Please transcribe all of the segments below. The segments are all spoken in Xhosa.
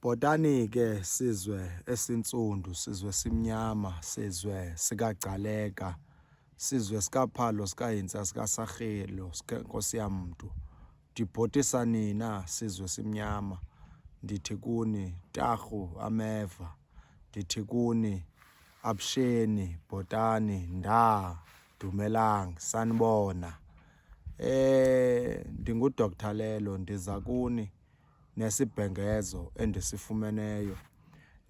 Bhotani ke sizwe esintsundu, sizwe simnyama, sizwe sikaGcaleka, sizwe sikaPhalo, sikahintsa, sikaSarhelo, Nkosi yamntu. Ndibhotisa nina sizwe simnyama, ndithi kuni Tarhu ameva, ndithi kuni Abusheni, Bhotani, Nda, Dumelang, sanibona. NdinguDr Lelo, ndiza kuni nesibhengezo endisifumeneyo.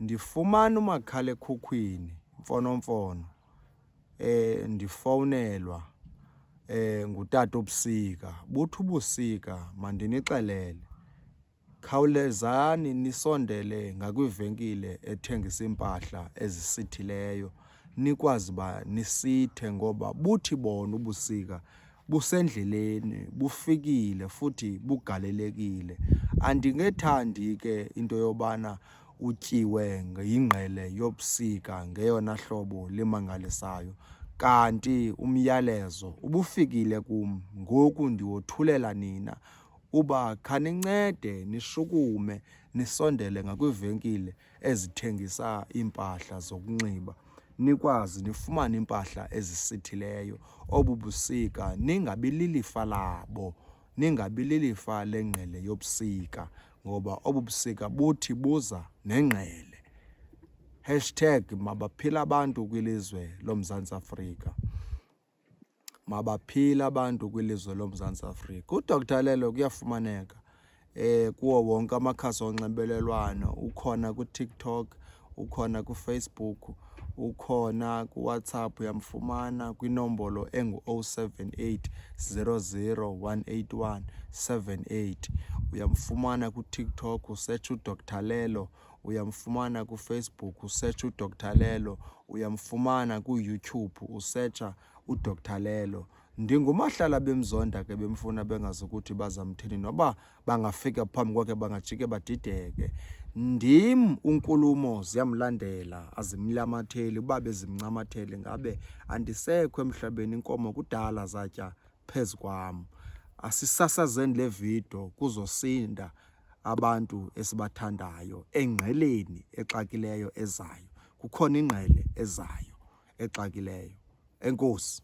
Ndifumana umakhalekhukhwini mfonomfono, ndifowunelwa ngutata uBusika. Buthi uBusika mandinixelele, khawulezani nisondele ngakwivenkile ethengisa iimpahla ezisithileyo nikwazi uba nisithe, ngoba buthi bona uBusika busendleleni, bufikile futhi bugalelekile. Andingethandi ke into yobana utyiwe yingqele yobusika ngeyona hlobo limangalisayo, kanti umyalezo ubufikile kum. Ngoku ndiwothulela nina uba khanincede nishukume nisondele ngakwiivenkile ezithengisa iimpahla zokunxiba nikwazi nifumane iimpahla ezisithileyo. Obu busika ningabi lilifa labo, ningabi lilifa lengqele yobusika, ngoba obu busika buthi buza nengqele. Hashtag mabaphile abantu kwilizwe loMzantsi Afrika. Mabaphile abantu kwilizwe loMzantsi Afrika. UDr Lelo kuyafumaneka kuwo wonke amakhasi onxibelelwano. Ukhona kuTikTok, ukhona kuFacebook, ukhona kuWhatsApp. Uyamfumana kwinombolo engu-078 00 181 78. Uyamfumana kuTikTok, usearch uDr Lelo. Uyamfumana kuFacebook, usearch uDr Lelo. Uyamfumana kuYouTube, usearcha uDr Lelo. Ndingumahlala bemzonda ke bemfuna bengazi ukuthi bazamthini, noba bangafika phambi kwakhe bangajike badideke. Ndim unkulumo ziyamlandela azimnyamatheli, uba bezimncamathele ngabe andisekho emhlabeni. Inkomo kudala zatya phezu kwam. Asisasazeni le video kuzosinda abantu esibathandayo engqeleni exakileyo ezayo. Kukhona ingqele ezayo exakileyo. Enkosi.